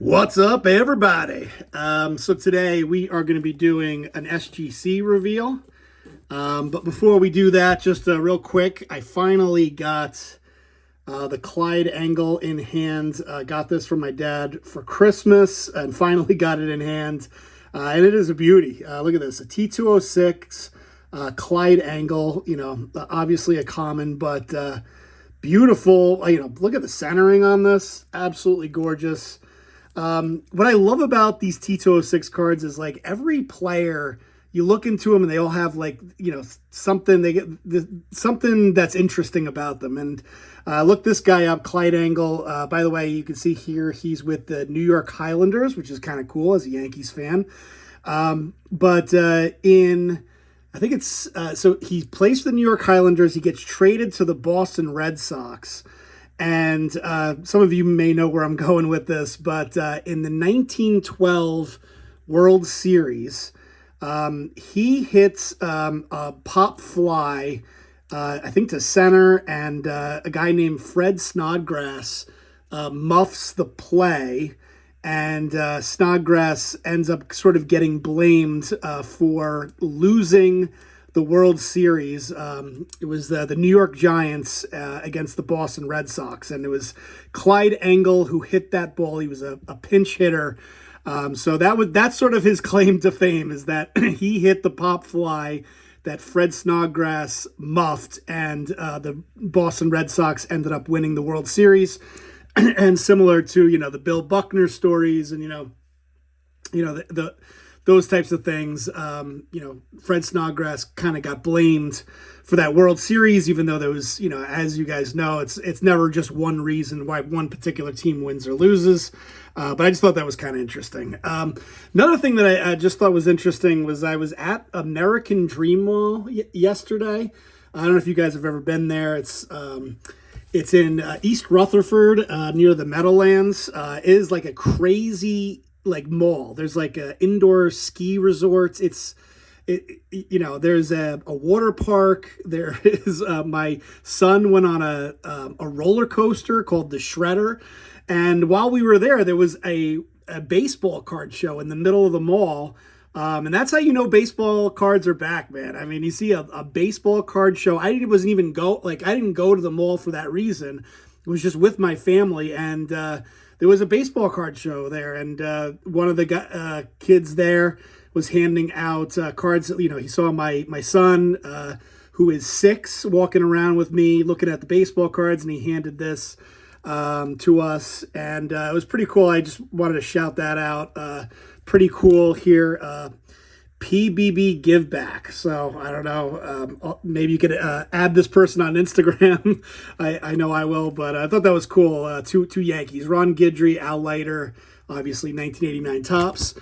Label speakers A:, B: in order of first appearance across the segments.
A: What's up, everybody? So today we are going to be doing an SGC reveal. But before we do that, just real quick, I finally got the Clyde Engle in hand. Got this from my dad for Christmas and finally got it in hand. And it is a beauty. Look at this, a T206 Clyde Engle, obviously a common, but beautiful. Look at the centering on this. Absolutely gorgeous. What I love about these T206 cards is like every player, you look into them and they all have something something that's interesting about them. And look this guy up, Clyde Engle. By the way, you can see here he's with the New York Highlanders, which is kind of cool as a Yankees fan. I think it's so he plays for the New York Highlanders. He gets traded to the Boston Red Sox. And some of you may know where I'm going with this, but in the 1912 World Series, he hits a pop fly, I think to center, and a guy named Fred Snodgrass muffs the play, and Snodgrass ends up sort of getting blamed for losing the World Series. It was the New York Giants against the Boston Red Sox, and it was Clyde Engle who hit that ball. He was a pinch hitter. So that's sort of his claim to fame, is that he hit the pop fly that Fred Snodgrass muffed, and the Boston Red Sox ended up winning the World Series. And similar to the Bill Buckner stories, and the those types of things. Fred Snodgrass kind of got blamed for that World Series, even though there was, as you guys know, it's never just one reason why one particular team wins or loses. But I just thought that was kind of interesting. Another thing that I just thought was interesting was I was at American Dream Mall yesterday. I don't know if you guys have ever been there. It's in East Rutherford, near the Meadowlands. It is like a crazy mall. There's like a indoor ski resort. There's a water park. There is my son went on a roller coaster called the Shredder, and while we were there was a baseball card show in the middle of the mall. And that's how baseball cards are back, man. I mean, you see a baseball card show. I didn't go to the mall for that reason. It was just with my family, and there was a baseball card show there, and one of the kids there was handing out cards. He saw my son, who is 6, walking around with me, looking at the baseball cards, and he handed this to us, and it was pretty cool. I just wanted to shout that out. Pretty cool here. PBB Give Back. So I don't know. Maybe you could add this person on Instagram. I know I will, but I thought that was cool. Two Yankees, Ron Guidry, Al Leiter, obviously 1989 tops.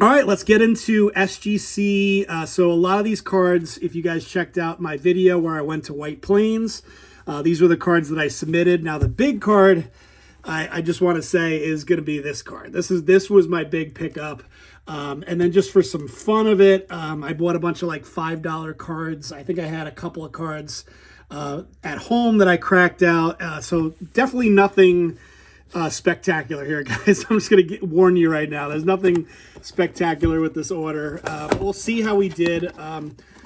A: All right, let's get into SGC. So a lot of these cards, if you guys checked out my video where I went to White Plains, these were the cards that I submitted. Now the big card, I just want to say, is going to be this card. This was my big pickup. And then just for some fun of it, I bought a bunch of $5 cards. I think I had a couple of cards at home that I cracked out. So definitely nothing spectacular here, guys. I'm just going to warn you right now. There's nothing spectacular with this order. We'll see how we did.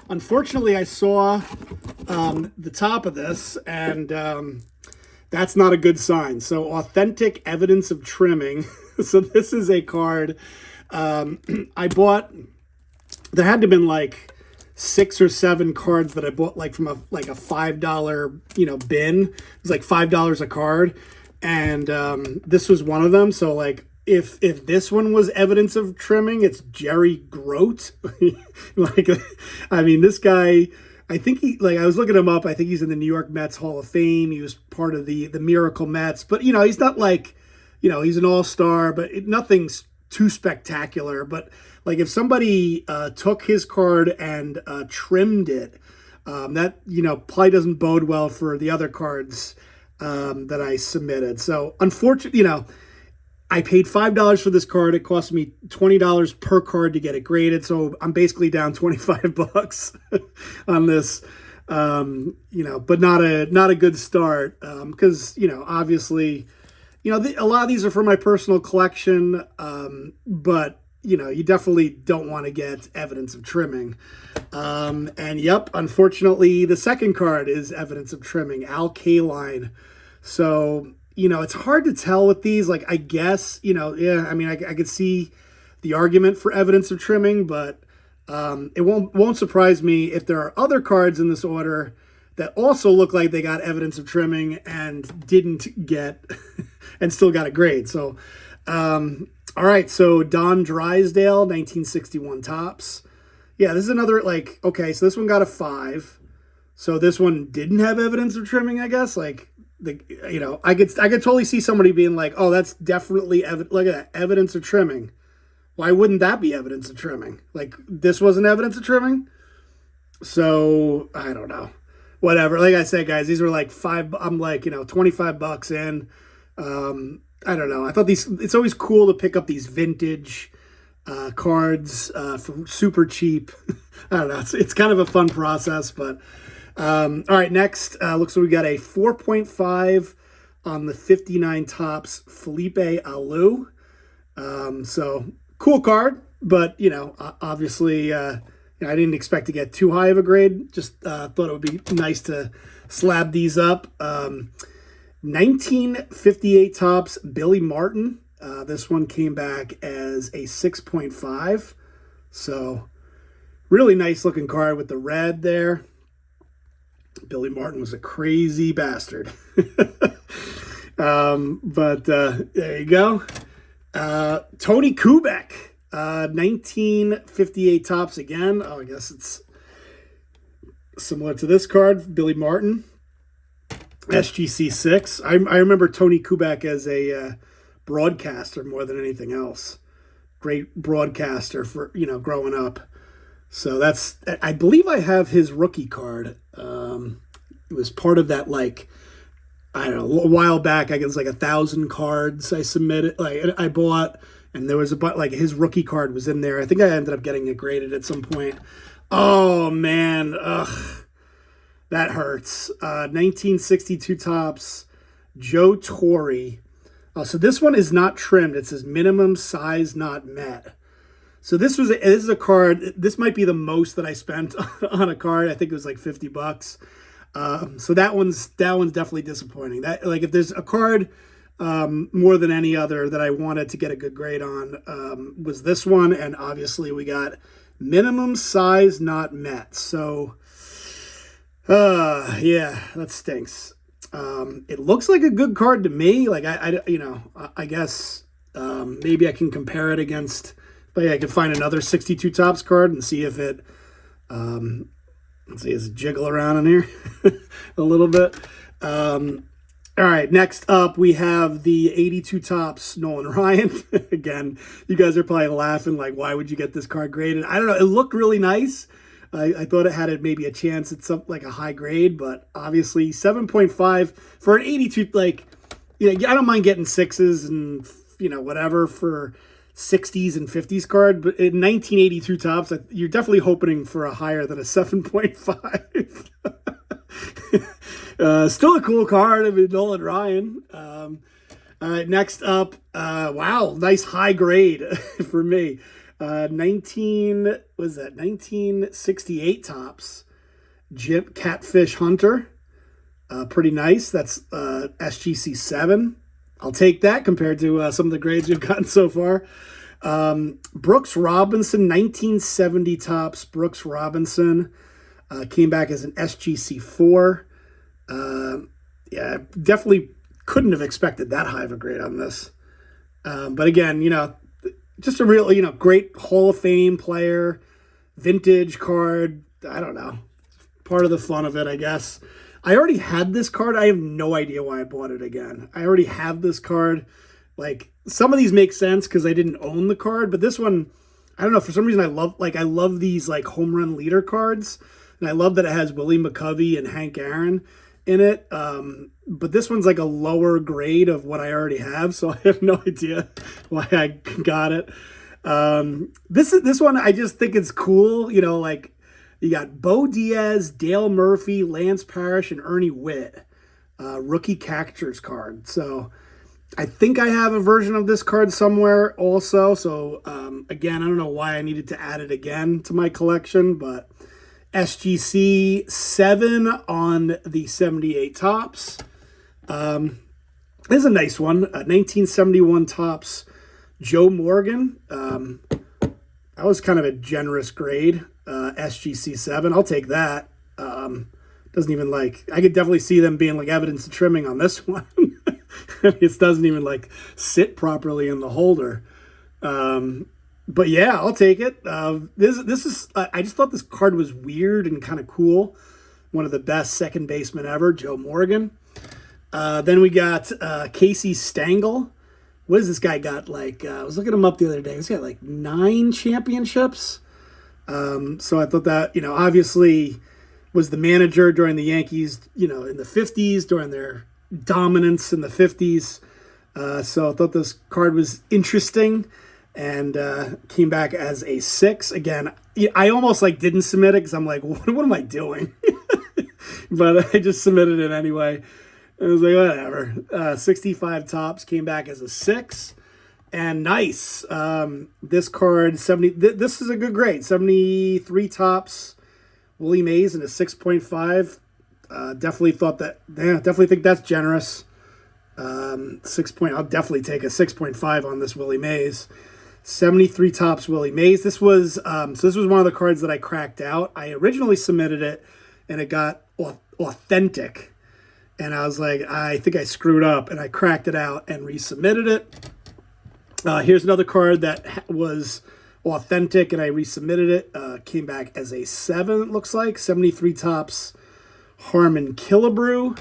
A: Unfortunately, I saw the top of this, and that's not a good sign. So authentic evidence of trimming. So this is a card I bought. There had to have been 6 or 7 cards that I bought from a $5 bin. It was $5 a card, and this was one of them. So if this one was evidence of trimming, it's Jerry Grote. This guy, I think I was looking him up. I think he's in the New York Mets Hall of Fame. He was part of the Miracle Mets, but he's not he's an all-star, but nothing's too spectacular. But if somebody took his card and trimmed it, that probably doesn't bode well for the other cards that I submitted. So unfortunately, I paid $5 for this card. It cost me $20 per card to get it graded. So I'm basically down $25 on this, but not a good start. Because, obviously, a lot of these are for my personal collection, but you definitely don't want to get evidence of trimming. And yep, unfortunately, the second card is evidence of trimming, Al Kaline. So, it's hard to tell with these. Like, I guess, yeah, I mean, I could see the argument for evidence of trimming, but it won't surprise me if there are other cards in this order that also look like they got evidence of trimming and didn't get and still got a grade. So, all right. So Don Drysdale, 1961 Topps. Yeah, this is another, like, okay, so this one got a 5. So this one didn't have evidence of trimming, I guess. Like, I could totally see somebody being like, oh, that's definitely look at that, evidence of trimming. Why wouldn't that be evidence of trimming? Like, this wasn't evidence of trimming? So, I don't know. Whatever. Like I said, guys, these were like I'm like, $25 in. I don't know. I thought it's always cool to pick up these vintage cards for super cheap. I don't know. It's kind of a fun process, but all right, next, looks like we got a 4.5 on the 59 Topps Felipe Alou. So cool card, but obviously, I didn't expect to get too high of a grade. Just thought it would be nice to slab these up. 1958 Topps Billy Martin. This one came back as a 6.5. So really nice looking card with the red there. Billy Martin was a crazy bastard. But there you go. Tony Kubek. 1958 Topps again. Oh, I guess it's similar to this card. Billy Martin. SGC 6. I remember Tony Kubek as a broadcaster more than anything else. Great broadcaster for, growing up. So I believe I have his rookie card. It was part of that, like, I don't know, a while back, I guess like 1,000 cards I submitted, like I bought, and there was like his rookie card was in there. I think I ended up getting it graded at some point. Oh man, ugh, that hurts. 1962 Topps Joe Torre. So this one is not trimmed. It says minimum size not met. So this is a card. This might be the most that I spent on a card. I think it was like $50. So that one's definitely disappointing. That, like, if there's a card more than any other that I wanted to get a good grade on, was this one, and obviously we got minimum size not met. So yeah, that stinks. It looks like a good card to me. Like I guess maybe I can compare it against. But yeah, I could find another 62 Topps card and see if it, let's see, is it jiggle around in here a little bit. All right, next up we have the 82 Topps Nolan Ryan. Again, you guys are probably laughing like, why would you get this card graded? I don't know. It looked really nice. I thought it had maybe a chance at something like a high grade, but obviously 7.5 for an 82. Like, I don't mind getting 6s and whatever for 60s and 50s card, but in 1982 Topps, you're definitely hoping for a higher than a 7.5. Still a cool card. I mean, Nolan Ryan. All right, next up, wow, nice high grade for me. 1968 Topps Jim Catfish Hunter. Pretty nice. That's SGC 7. I'll take that compared to some of the grades we've gotten so far. Brooks Robinson, 1970 Topps Brooks Robinson. Came back as an SGC 4. Yeah, definitely couldn't have expected that high of a grade on this. But again, just a real, great Hall of Fame player, vintage card. I don't know. Part of the fun of it, I guess. I already had this card. I have no idea why I bought it again. I already have this card. Like, some of these make sense because I didn't own the card, but this one, I don't know, for some reason I love these like home run leader cards, and I love that it has Willie McCovey and Hank Aaron in it. But this one's like a lower grade of what I already have, so I have no idea why I got it. This one, I just think it's cool, like, you got Bo Diaz, Dale Murphy, Lance Parrish, and Ernie Witt. Rookie captures card. So I think I have a version of this card somewhere also. So again, I don't know why I needed to add it again to my collection, but SGC 7 on the 78 tops. This is a nice one. 1971 tops Joe Morgan. That was kind of a generous grade. SGC 7. I'll take that. Doesn't even like, I could definitely see them being like evidence of trimming on this one. It doesn't even like sit properly in the holder. But yeah, I'll take it. This is, I just thought this card was weird and kind of cool. One of the best second basemen ever, Joe Morgan. Then we got Casey Stengel. What has this guy got? Like, I was looking him up the other day. He's got like 9 championships. So I thought that, obviously was the manager during the Yankees, in the 50s, during their dominance in the 50s. So I thought this card was interesting and came back as a 6. Again, I almost like didn't submit it because I'm like, what am I doing? But I just submitted it anyway. I was like, whatever. 65 tops came back as a 6. And nice. This card, 70. This is a good grade. 73 tops. Willie Mays in a 6.5. Definitely thought that. Yeah, definitely think that's generous. 6 point. I'll definitely take a 6.5 on this Willie Mays. 73 tops Willie Mays. This was this was one of the cards that I cracked out. I originally submitted it, and it got authentic. And I was like, I think I screwed up, and I cracked it out and resubmitted it. Here's another card that was authentic, and I resubmitted it. Came back as a 7, it looks like. 73 tops Harmon Killebrew.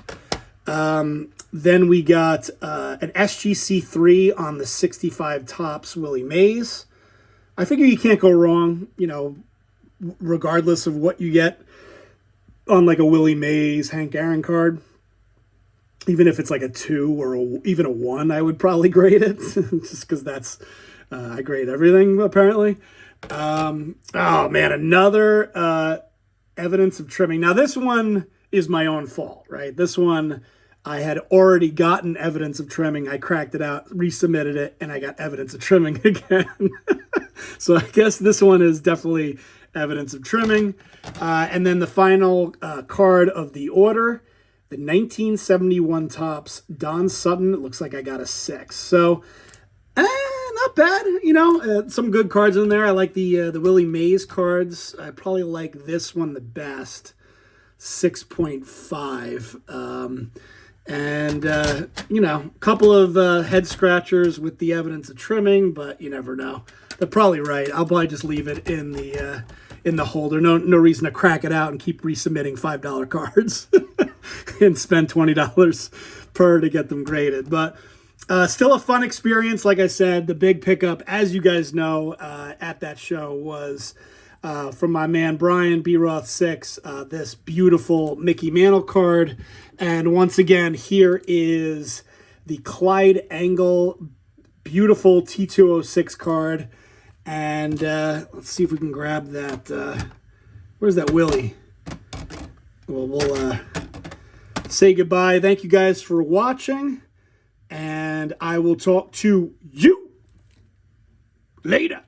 A: Then we got an SGC 3 on the 65 tops Willie Mays. I figure you can't go wrong, regardless of what you get on like a Willie Mays, Hank Aaron card. Even if it's like a 2 or even a 1, I would probably grade it just because that's I grade everything apparently. Oh man, another evidence of trimming. Now this one is my own fault, right? This one I had already gotten evidence of trimming. I cracked it out, resubmitted it, and I got evidence of trimming again. So I guess this one is definitely evidence of trimming. And then the final card of the order. The 1971 tops, Don Sutton. It looks like I got a 6. So, not bad. Some good cards in there. I like the Willie Mays cards. I probably like this one the best, 6.5. And a couple of head scratchers with the evidence of trimming, but you never know. They're probably right. I'll probably just leave it in the holder. No reason to crack it out and keep resubmitting $5 cards. And spend $20 per to get them graded. But still a fun experience. Like I said, the big pickup, as you guys know, at that show was from my man Brian B. Roth 6, this beautiful Mickey Mantle card. And once again, here is the Clyde Engle beautiful T206 card. And let's see if we can grab that. Where's that Willie? Well, we'll say goodbye. Thank you guys for watching, and I will talk to you later.